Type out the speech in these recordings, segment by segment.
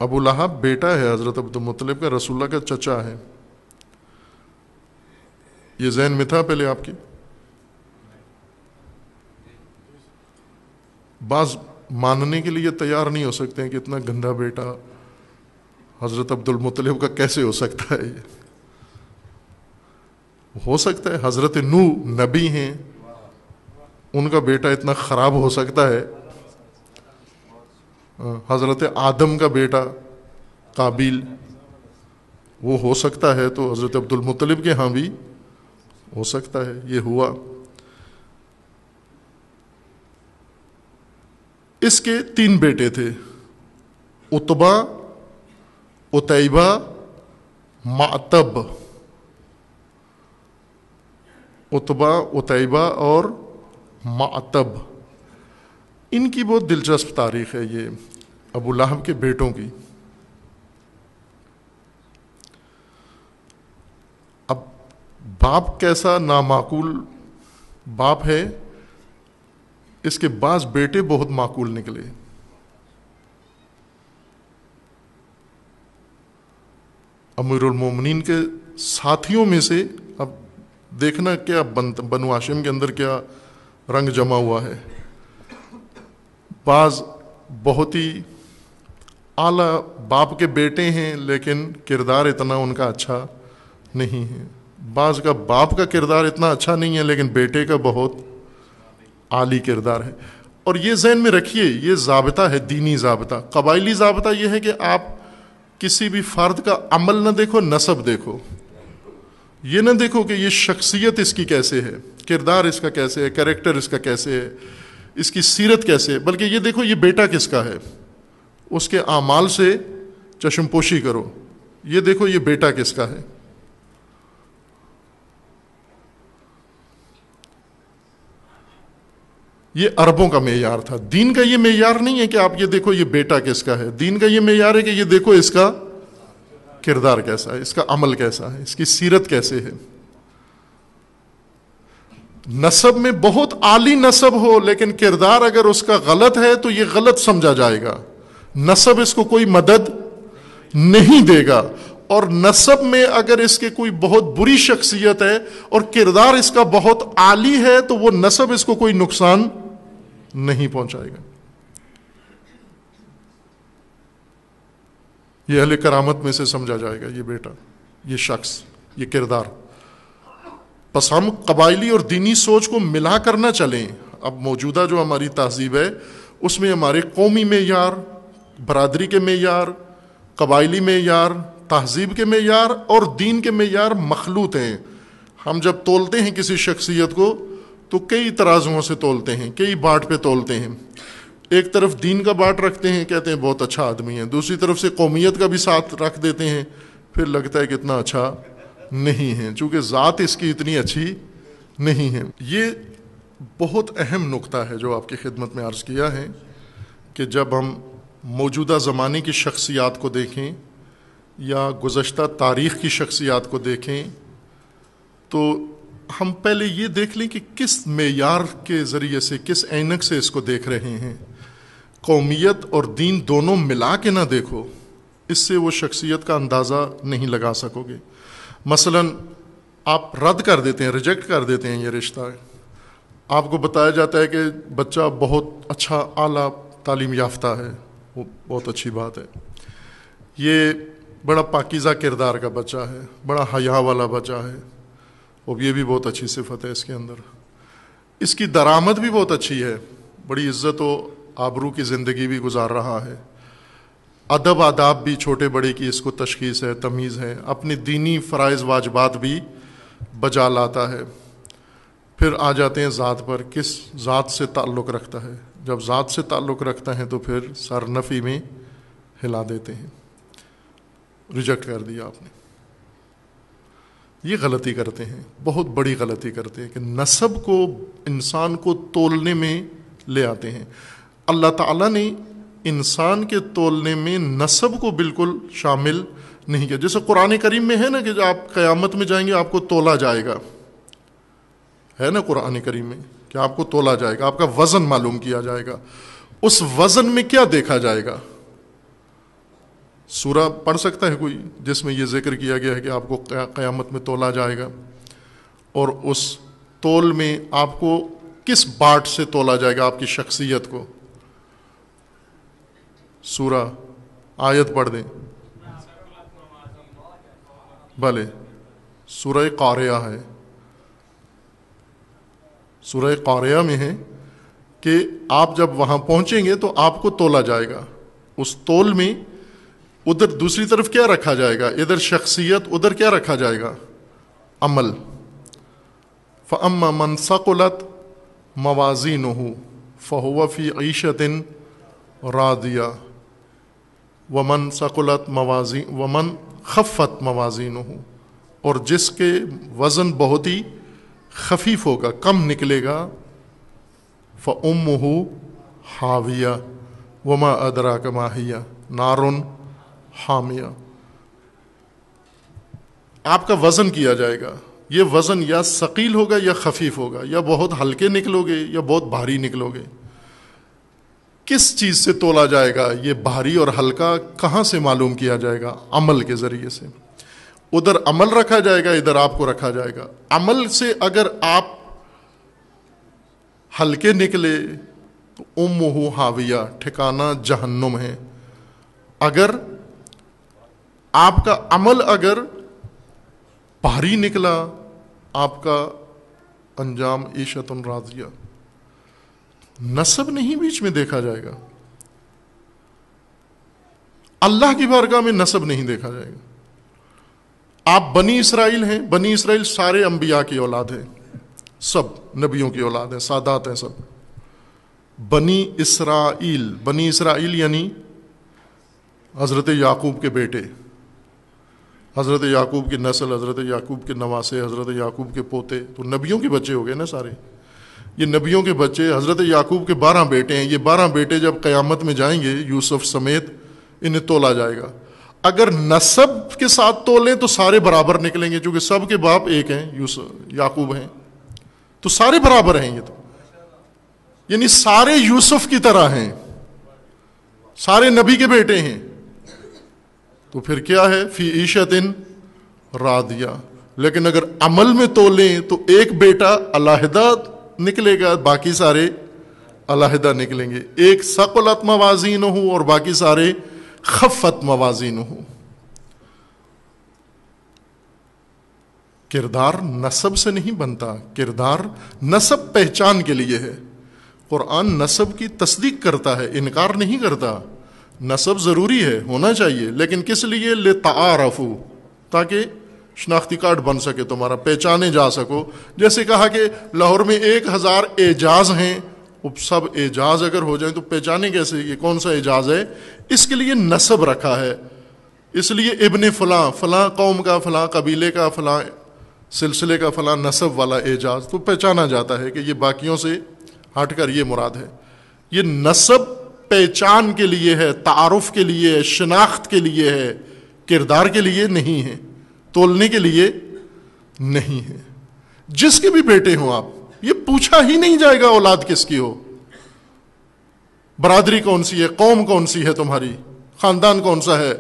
ابو لہب بیٹا ہے حضرت عبد المطلب کا، رسول اللہ کا چچا ہے. یہ ذہن میں تھا پہلے آپ کے؟ بعض ماننے کے لیے تیار نہیں ہو سکتے ہیں کہ اتنا گندا بیٹا حضرت عبد المطلب کا کیسے ہو سکتا ہے. یہ ہو سکتا ہے حضرت نوح نبی ہیں، ان کا بیٹا اتنا خراب ہو سکتا ہے. حضرت آدم کا بیٹا قابیل وہ ہو سکتا ہے، تو حضرت عبد المطلب کے ہاں بھی ہو سکتا ہے. یہ ہوا. اس کے 3 بیٹے تھے، عتبہ، عتیبہ، معتب. عتبہ، عتیبہ اور معتب. ان کی بہت دلچسپ تاریخ ہے یہ ابو لہب کے بیٹوں کی. اب باپ کیسا نامعقول باپ ہے، اس کے بعض بیٹے بہت معقول نکلے. امیر المومنین کے ساتھیوں میں سے اب دیکھنا کیا بنو ہاشم کے اندر کیا رنگ جمع ہوا ہے. بعض بہت ہی اعلیٰ باپ کے بیٹے ہیں لیکن کردار اتنا ان کا اچھا نہیں ہے. بعض کا باپ کا کردار اتنا اچھا نہیں ہے لیکن بیٹے کا بہت عالی کردار ہے. اور یہ ذہن میں رکھیے، یہ ضابطہ ہے، دینی ضابطہ. قبائلی ضابطہ یہ ہے کہ آپ کسی بھی فرد کا عمل نہ دیکھو، نسب دیکھو. یہ نہ دیکھو کہ یہ شخصیت اس کی کیسے ہے، کردار اس کا کیسے ہے، کریکٹر اس کا کیسے ہے، اس کی سیرت کیسے ہے، بلکہ یہ دیکھو یہ بیٹا کس کا ہے. اس کے اعمال سے چشم پوشی کرو. یہ دیکھو یہ بیٹا کس کا ہے. یہ عربوں کا معیار تھا. دین کا یہ معیار نہیں ہے کہ آپ یہ دیکھو یہ بیٹا کس کا ہے. دین کا یہ معیار ہے کہ یہ دیکھو اس کا کردار کیسا ہے، اس کا عمل کیسا ہے، اس کی سیرت کیسے ہے. نسب میں بہت عالی نسب ہو لیکن کردار اگر اس کا غلط ہے تو یہ غلط سمجھا جائے گا. نسب اس کو کوئی مدد نہیں دے گا. اور نسب میں اگر اس کے کوئی بہت بری شخصیت ہے اور کردار اس کا بہت عالی ہے تو وہ نسب اس کو کوئی نقصان نہیں پہنچائے گا. یہ اہل کرامت میں سے سمجھا جائے گا یہ بیٹا، یہ شخص، یہ کردار. بس ہم قبائلی اور دینی سوچ کو ملا کر نہ چلیں. اب موجودہ جو ہماری تہذیب ہے اس میں ہمارے قومی معیار، برادری کے معیار، قبائلی معیار، تہذیب کے معیار اور دین کے معیار مخلوط ہیں. ہم جب تولتے ہیں کسی شخصیت کو تو کئی ترازوؤں سے تولتے ہیں، کئی باٹ پہ تولتے ہیں. ایک طرف دین کا باٹ رکھتے ہیں، کہتے ہیں بہت اچھا آدمی ہے. دوسری طرف سے قومیت کا بھی ساتھ رکھ دیتے ہیں، پھر لگتا ہے کہ اتنا اچھا نہیں ہے چونکہ ذات اس کی اتنی اچھی نہیں ہے. یہ بہت اہم نقطہ ہے جو آپ کی خدمت میں عرض کیا ہے کہ جب ہم موجودہ زمانے کی شخصیات کو دیکھیں یا گزشتہ تاریخ کی شخصیات کو دیکھیں تو ہم پہلے یہ دیکھ لیں کہ کس معیار کے ذریعے سے، کس عینک سے اس کو دیکھ رہے ہیں. قومیت اور دین دونوں ملا کے نہ دیکھو، اس سے وہ شخصیت کا اندازہ نہیں لگا سکو گے. مثلا آپ رد کر دیتے ہیں، ریجیکٹ کر دیتے ہیں یہ رشتہ. آپ کو بتایا جاتا ہے کہ بچہ بہت اچھا اعلیٰ تعلیم یافتہ ہے، وہ بہت اچھی بات ہے. یہ بڑا پاکیزہ کردار کا بچہ ہے، بڑا حیا والا بچہ ہے، اور یہ بھی بہت اچھی صفت ہے اس کے اندر. اس کی درآمد بھی بہت اچھی ہے، بڑی عزت و آبرو کی زندگی بھی گزار رہا ہے. ادب آداب بھی چھوٹے بڑے کی اس کو تشخیص ہے، تمیز ہے. اپنی دینی فرائض واجبات بھی بجا لاتا ہے. پھر آ جاتے ہیں ذات پر، کس ذات سے تعلق رکھتا ہے. جب ذات سے تعلق رکھتا ہے تو پھر سرنفی میں ہلا دیتے ہیں. ریجیکٹ کر دیا آپ نے. یہ غلطی کرتے ہیں، بہت بڑی غلطی کرتے ہیں کہ نسب کو انسان کو تولنے میں لے آتے ہیں. اللہ تعالیٰ نے انسان کے تولنے میں نسب کو بالکل شامل نہیں کیا. جیسے قرآن کریم میں ہے نا کہ جو آپ قیامت میں جائیں گے آپ کو تولا جائے گا، ہے نا قرآن کریم میں کہ آپ کو تولا جائے گا، آپ کا وزن معلوم کیا جائے گا. اس وزن میں کیا دیکھا جائے گا؟ سورہ پڑھ سکتا ہے کوئی جس میں یہ ذکر کیا گیا ہے کہ آپ کو قیامت میں تولا جائے گا، اور اس تول میں آپ کو کس باٹ سے تولا جائے گا؟ آپ کی شخصیت کو. سورہ آیت پڑھ دیں. بھلے سورہ قاریہ ہے، سورہ قاریہ میں ہے کہ آپ جب وہاں پہنچیں گے تو آپ کو تولا جائے گا. اس تول میں ادھر دوسری طرف کیا رکھا جائے گا؟ ادھر شخصیت، ادھر کیا رکھا جائے گا؟ عمل. فَأَمَّا مَنْ ثَقُلَتْ مَوَازِينُهُ فَهُوَ فِي عِيشَةٍ رَاضِيَةٍ وَمَنْ خَفَّتْ مَوَازِينُهُ، اور جس کے وزن بہت ہی خفیف ہوگا، کم نکلے گا، فَأُمُّهُ حَاوِيَةٌ وَمَا أَدْرَاكَ مَا هِيَ نَارٌ حَامِيَةٌ. آپ کا وزن کیا جائے گا. یہ وزن یا ثقیل ہوگا یا خفیف ہوگا، یا بہت ہلکے نکلو گے یا بہت بھاری نکلو گے. کس چیز سے تولا جائے گا؟ یہ بھاری اور ہلکا کہاں سے معلوم کیا جائے گا؟ عمل کے ذریعے سے. ادھر عمل رکھا جائے گا، ادھر آپ کو رکھا جائے گا. عمل سے اگر آپ ہلکے نکلے تو امہ حاویہ، ٹھکانہ جہنم ہے. اگر آپ کا عمل اگر بھاری نکلا، آپ کا انجام عیشۃ راضیہ. نسب نہیں بیچ میں دیکھا جائے گا. اللہ کی بارگاہ میں نسب نہیں دیکھا جائے گا. آپ بنی اسرائیل ہیں، بنی اسرائیل سارے انبیاء کی اولاد ہیں، سب نبیوں کی اولاد ہیں، سادات ہیں سب. بنی اسرائیل، بنی اسرائیل یعنی حضرت یعقوب کے بیٹے، حضرت یعقوب کی نسل، حضرت یعقوب کے نواسے، حضرت یعقوب کے پوتے، تو نبیوں کے بچے ہو گئے نا سارے. یہ نبیوں کے بچے، حضرت یعقوب کے 12 بیٹے ہیں. یہ 12 بیٹے جب قیامت میں جائیں گے یوسف سمیت، انہیں تولا جائے گا. اگر نسب کے ساتھ تولیں تو سارے برابر نکلیں گے، چونکہ سب کے باپ ایک ہیں، یوسف یعقوب ہیں، تو سارے برابر ہیں. یہ تو یعنی سارے یوسف کی طرح ہیں، سارے نبی کے بیٹے ہیں. تو پھر کیا ہے؟ فی عیشۃ راضیہ. لیکن اگر عمل میں تولیں تو ایک بیٹا علیحدہ نکلے گا، باقی سارے علیحدہ نکلیں گے. ایک ثقلت موازینہ اور باقی سارے خفت موازینہ. کردار نسب سے نہیں بنتا، کردار نسب پہچان کے لیے ہے. قرآن نسب کی تصدیق کرتا ہے، انکار نہیں کرتا. نسب ضروری ہے، ہونا چاہیے، لیکن کس لیے؟ لتعارفوا، تاکہ شناختی کارڈ بن سکے تمہارا، پہچانے جا سکو. جیسے کہا کہ لاہور میں 1000 اعجاز ہیں، سب اعجاز اگر ہو جائیں تو پہچانے کیسے یہ کون سا اعجاز ہے؟ اس کے لیے نسب رکھا ہے. اس لیے ابن فلاں، فلاں قوم کا، فلاں قبیلے کا، فلاں سلسلے کا فلاں نسب والا اعجاز، تو پہچانا جاتا ہے کہ یہ باقیوں سے ہٹ کر یہ مراد ہے. یہ نسب پہچان کے لیے ہے، تعارف کے لیے ہے، شناخت کے لیے ہے، کردار کے لیے نہیں ہے، تولنے کے لیے نہیں ہے. جس کے بھی بیٹے ہوں آپ، یہ پوچھا ہی نہیں جائے گا اولاد کس کی ہو، برادری کون سی ہے، قوم کون سی ہے تمہاری، خاندان کون سا ہے،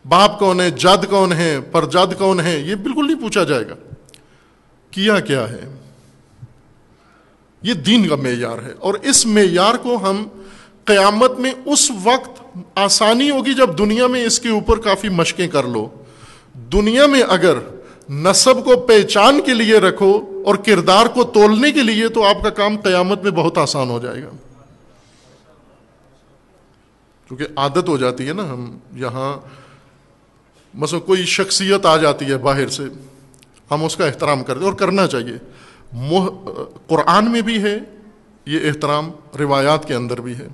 باپ کون ہے، جد کون ہے، پرجد کون ہے، یہ بالکل نہیں پوچھا جائے گا. کیا کیا ہے؟ یہ دین کا معیار ہے. اور اس معیار کو ہم قیامت میں اس وقت آسانی ہوگی جب دنیا میں اس کے اوپر کافی مشقیں کر لو. دنیا میں اگر نسب کو پہچان کے لیے رکھو اور کردار کو تولنے کے لیے، تو آپ کا کام قیامت میں بہت آسان ہو جائے گا. کیونکہ عادت ہو جاتی ہے نا، ہم یہاں مثلا کوئی شخصیت آ جاتی ہے باہر سے، ہم اس کا احترام کرتے ہیں، اور کرنا چاہیے. قرآن میں بھی ہے یہ احترام، روایات کے اندر بھی ہے،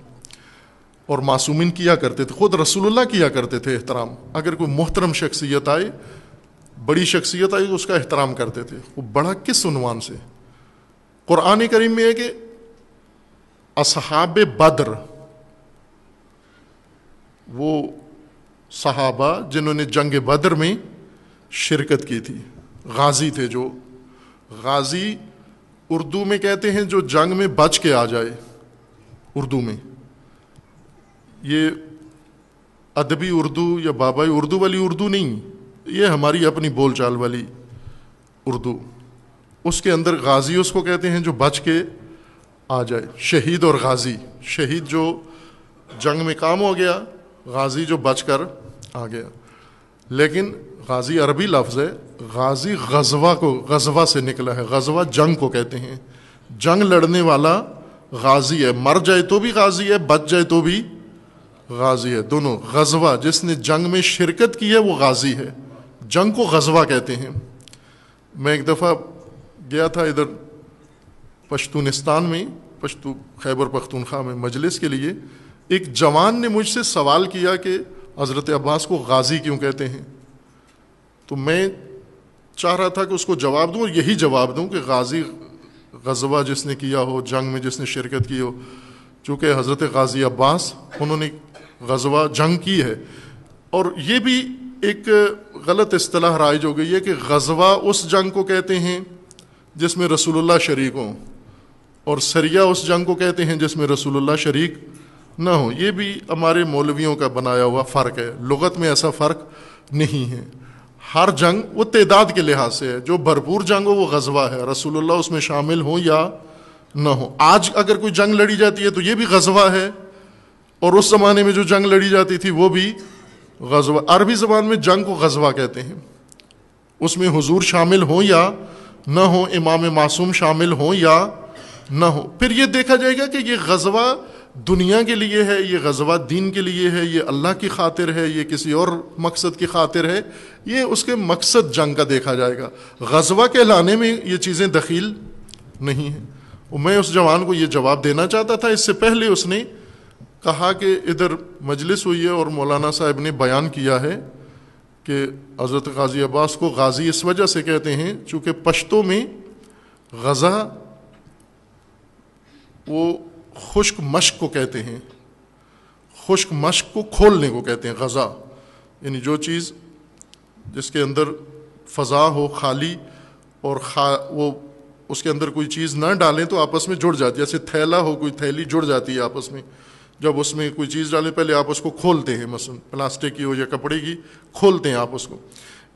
اور معصومین کیا کرتے تھے، خود رسول اللہ کیا کرتے تھے احترام. اگر کوئی محترم شخصیت آئے، بڑی شخصیت آئی، تو اس کا احترام کرتے تھے. وہ بڑا کس عنوان سے؟ قرآن کریم میں ہے کہ اصحاب بدر، وہ صحابہ جنہوں نے جنگ بدر میں شرکت کی تھی، غازی تھے. جو غازی اردو میں کہتے ہیں جو جنگ میں بچ کے آ جائے، اردو میں. یہ ادبی اردو یا بابائی اردو والی اردو نہیں، یہ ہماری اپنی بول چال والی اردو. اس کے اندر غازی اس کو کہتے ہیں جو بچ کے آ جائے. شہید اور غازی، شہید جو جنگ میں کام ہو گیا، غازی جو بچ کر آ گیا. لیکن غازی عربی لفظ ہے، غازی غزوہ سے نکلا ہے. غزوہ جنگ کو کہتے ہیں. جنگ لڑنے والا غازی ہے، مر جائے تو بھی غازی ہے، بچ جائے تو بھی غازی ہے، دونوں. غزوہ جس نے جنگ میں شرکت کی ہے وہ غازی ہے. جنگ کو غزوہ کہتے ہیں. میں ایک دفعہ گیا تھا ادھر پشتونستان میں، خیبر پختونخوا میں مجلس کے لیے. ایک جوان نے مجھ سے سوال کیا کہ حضرت عباس کو غازی کیوں کہتے ہیں؟ تو میں چاہ رہا تھا کہ اس کو جواب دوں اور یہی جواب دوں کہ غازی غزوہ جس نے کیا ہو، جنگ میں جس نے شرکت کی ہو. چونکہ حضرت غازی عباس انہوں نے غزوہ جنگ کی ہے. اور یہ بھی ایک غلط اصطلاح رائج ہو گئی ہے کہ غزوہ اس جنگ کو کہتے ہیں جس میں رسول اللہ شریک ہوں، اور سریہ اس جنگ کو کہتے ہیں جس میں رسول اللہ شریک نہ ہو. یہ بھی ہمارے مولویوں کا بنایا ہوا فرق ہے. لغت میں ایسا فرق نہیں ہے. ہر جنگ وہ تعداد کے لحاظ سے ہے. جو بھرپور جنگ ہو وہ غزوہ ہے، رسول اللہ اس میں شامل ہوں یا نہ ہو. آج اگر کوئی جنگ لڑی جاتی ہے تو یہ بھی غزوہ ہے، اور اس زمانے میں جو جنگ لڑی جاتی تھی وہ بھی غزوہ. عربی زبان میں جنگ کو غزوہ کہتے ہیں. اس میں حضور شامل ہوں یا نہ ہو، امام معصوم شامل ہوں یا نہ ہو. پھر یہ دیکھا جائے گا کہ یہ غزوہ دنیا کے لیے ہے، یہ غزوہ دین کے لیے ہے، یہ اللہ کی خاطر ہے، یہ کسی اور مقصد کی خاطر ہے. یہ اس کے مقصد جنگ کا دیکھا جائے گا. غزوہ کہلانے میں یہ چیزیں دخیل نہیں ہیں. میں اس جوان کو یہ جواب دینا چاہتا تھا. اس سے پہلے اس نے کہا کہ ادھر مجلس ہوئی ہے اور مولانا صاحب نے بیان کیا ہے کہ حضرت غازی عباس کو غازی اس وجہ سے کہتے ہیں چونکہ پشتو میں غزہ وہ خشک مشق کو کہتے ہیں. خشک مشق کو کھولنے کو کہتے ہیں غزہ. یعنی جو چیز جس کے اندر فضا ہو خالی اور وہ اس کے اندر کوئی چیز نہ ڈالیں تو آپس میں جڑ جاتی ہے. جیسے تھیلا ہو، کوئی تھیلی جڑ جاتی ہے آپس میں. جب اس میں کوئی چیز ڈالیں پہلے آپ اس کو کھولتے ہیں، مثلا پلاسٹک کی ہو یا کپڑے کی، کھولتے ہیں آپ اس کو.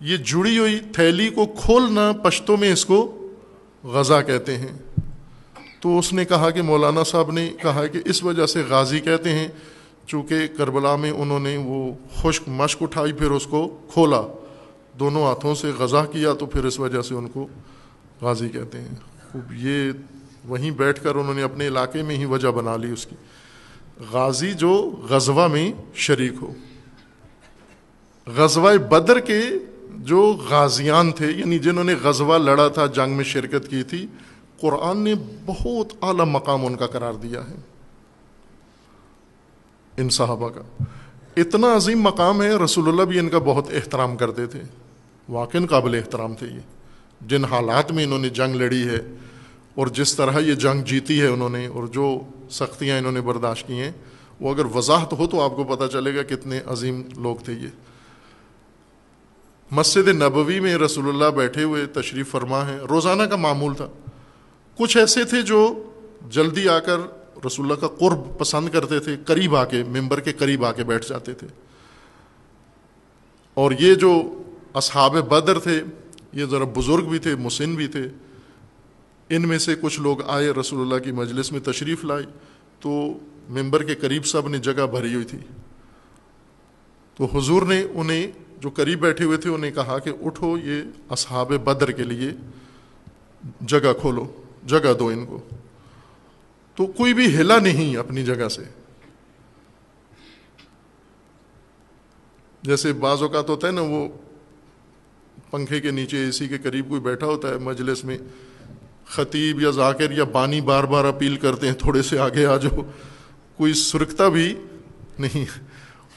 یہ جڑی ہوئی تھیلی کو کھولنا پشتوں میں اس کو غزہ کہتے ہیں. تو اس نے کہا کہ مولانا صاحب نے کہا کہ اس وجہ سے غازی کہتے ہیں چونکہ کربلا میں انہوں نے وہ خشک مشق اٹھائی، پھر اس کو کھولا، دونوں ہاتھوں سے غزہ کیا، تو پھر اس وجہ سے ان کو غازی کہتے ہیں. خوب یہ وہیں بیٹھ کر انہوں نے اپنے علاقے میں ہی وجہ بنا لی اس کی. غازی جو غزوہ میں شریک ہو. غزوہ بدر کے جو غازیان تھے، یعنی جنہوں نے غزوہ لڑا تھا، جنگ میں شرکت کی تھی، قرآن نے بہت اعلیٰ مقام ان کا قرار دیا ہے. ان صحابہ کا اتنا عظیم مقام ہے، رسول اللہ بھی ان کا بہت احترام کرتے تھے. واقعاً قابل احترام تھے یہ. جن حالات میں انہوں نے جنگ لڑی ہے اور جس طرح یہ جنگ جیتی ہے انہوں نے، اور جو سختیاں انہوں نے برداشت کی ہیں، وہ اگر وضاحت ہو تو آپ کو پتہ چلے گا کتنے عظیم لوگ تھے یہ. مسجد نبوی میں رسول اللہ بیٹھے ہوئے تشریف فرما ہیں. روزانہ کا معمول تھا. کچھ ایسے تھے جو جلدی آ کر رسول اللہ کا قرب پسند کرتے تھے، قریب آ کے ممبر کے قریب آ کے بیٹھ جاتے تھے. اور یہ جو اصحاب بدر تھے یہ ذرا بزرگ بھی تھے، مسن بھی تھے. ان میں سے کچھ لوگ آئے، رسول اللہ کی مجلس میں تشریف لائے، تو ممبر کے قریب سب نے جگہ بھری ہوئی تھی. تو حضور نے انہیں جو قریب بیٹھے ہوئے تھے انہیں کہا کہ اٹھو، یہ اصحاب بدر کے لیے جگہ کھولو، جگہ دو ان کو. تو کوئی بھی ہلا نہیں اپنی جگہ سے. جیسے بعض اوقات ہوتا ہے نا، وہ پنکھے کے نیچے اے سی کے قریب کوئی بیٹھا ہوتا ہے مجلس میں، خطیب یا ذاکر یا بانی بار بار اپیل کرتے ہیں تھوڑے سے آگے آ جاؤ، کوئی سرکتا بھی نہیں.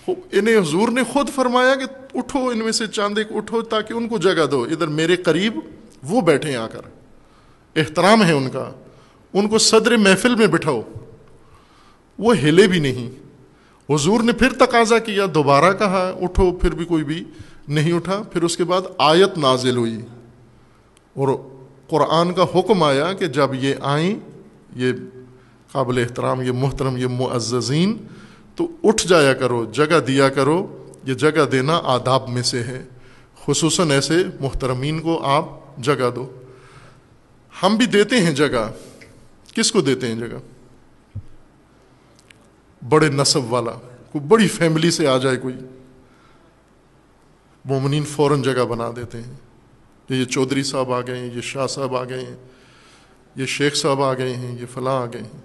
انہیں حضور نے خود فرمایا کہ اٹھو، ان میں سے چاند ایک اٹھو تاکہ ان کو جگہ دو، ادھر میرے قریب وہ بیٹھیں آ کر. احترام ہے ان کا، ان کو صدر محفل میں بٹھاؤ. وہ ہلے بھی نہیں. حضور نے پھر تقاضا کیا، دوبارہ کہا اٹھو، پھر بھی کوئی بھی نہیں اٹھا. پھر اس کے بعد آیت نازل ہوئی اور قرآن کا حکم آیا کہ جب یہ آئیں، یہ قابل احترام، یہ محترم، یہ معززین، تو اٹھ جایا کرو، جگہ دیا کرو. یہ جگہ دینا آداب میں سے ہے، خصوصاً ایسے محترمین کو آپ جگہ دو. ہم بھی دیتے ہیں جگہ. کس کو دیتے ہیں جگہ؟ بڑے نسب والا، کوئی بڑی فیملی سے آ جائے کوئی، مومنین فوراً جگہ بنا دیتے ہیں. یہ چودھری صاحب آ گئے ہیں، یہ شاہ صاحب آ گئے ہیں، یہ شیخ صاحب آ گئے ہیں، یہ فلاں آ گئے ہیں.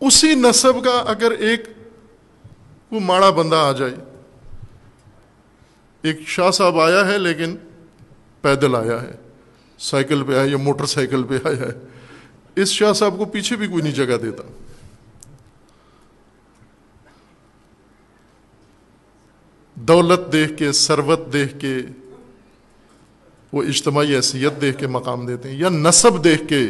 اسی نسب کا اگر ایک وہ ماڑا بندہ آ جائے، ایک شاہ صاحب آیا ہے لیکن پیدل آیا ہے، سائیکل پہ آیا یا موٹر سائیکل پہ آیا ہے، اس شاہ صاحب کو پیچھے بھی کوئی نہیں جگہ دیتا. دولت دیکھ کے، ثروت دیکھ کے، وہ اجتماعی حیثیت دیکھ کے مقام دیتے ہیں، یا نسب دیکھ کے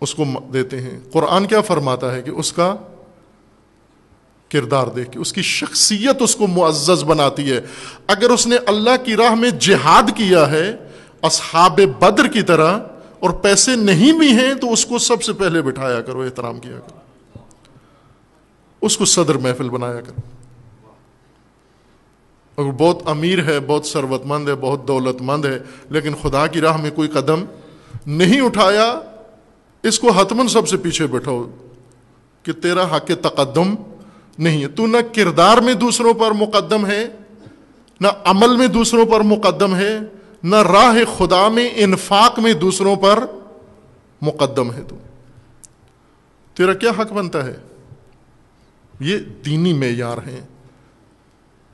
اس کو دیتے ہیں. قرآن کیا فرماتا ہے کہ اس کا کردار دیکھ کے، اس کی شخصیت اس کو معزز بناتی ہے. اگر اس نے اللہ کی راہ میں جہاد کیا ہے اصحاب بدر کی طرح اور پیسے نہیں بھی ہیں تو اس کو سب سے پہلے بٹھایا کرو، احترام کیا کرو، اس کو صدر محفل بنایا کرو. اگر بہت امیر ہے، بہت ثروت مند ہے، بہت دولت مند ہے، لیکن خدا کی راہ میں کوئی قدم نہیں اٹھایا، اس کو حتماً سب سے پیچھے بٹھاؤ کہ تیرا حق تقدم نہیں ہے. تو نہ کردار میں دوسروں پر مقدم ہے، نہ عمل میں دوسروں پر مقدم ہے، نہ راہ خدا میں انفاق میں دوسروں پر مقدم ہے. تو تیرا کیا حق بنتا ہے؟ یہ دینی معیار ہیں،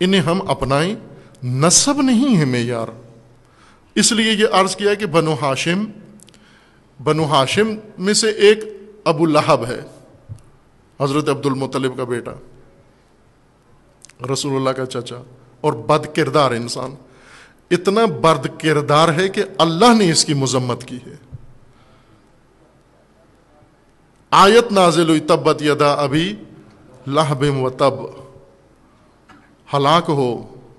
انہیں ہم اپنائیں. نسب نہیں ہے معیار. اس لیے یہ عرض کیا کہ بنو ہاشم میں سے ایک ابو لہب ہے، حضرت عبد المطلب کا بیٹا، رسول اللہ کا چچا، اور بد کردار انسان. اتنا بد کردار ہے کہ اللہ نے اس کی مذمت کی ہے. آیت نازل ہوئی تبت یدا ابی لہب و تب، ہلاک ہو،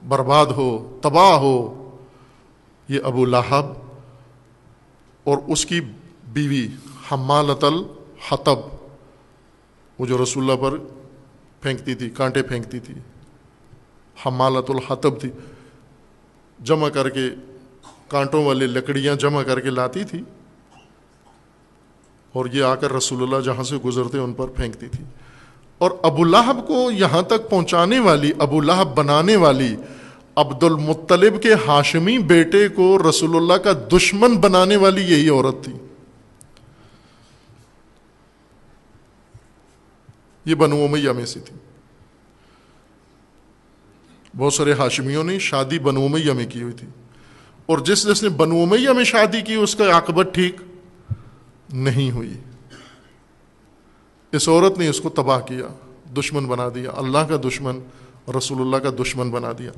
برباد ہو، تباہ ہو یہ ابو لہب اور اس کی بیوی حمالۃ الحطب، وہ جو رسول اللہ پر پھینکتی تھی، کانٹے پھینکتی تھی، حمالۃ الحطب تھی، جمع کر کے کانٹوں والی لکڑیاں جمع کر کے لاتی تھی اور یہ آ کر رسول اللہ جہاں سے گزرتے ان پر پھینکتی تھی. اور ابو لہب کو یہاں تک پہنچانے والی، ابو لہب بنانے والی، عبد المطلب کے ہاشمی بیٹے کو رسول اللہ کا دشمن بنانے والی یہی عورت تھی. یہ بنو امیہ میں سے تھی. بہت سارے ہاشمیوں نے شادی بنو امیہ میں کی ہوئی تھی، اور جس نے بنو امیہ میں شادی کی اس کا عاقبت ٹھیک نہیں ہوئی. اس عورت نے اس کو تباہ کیا، دشمن بنا دیا، اللہ کا دشمن، رسول اللہ کا دشمن بنا دیا.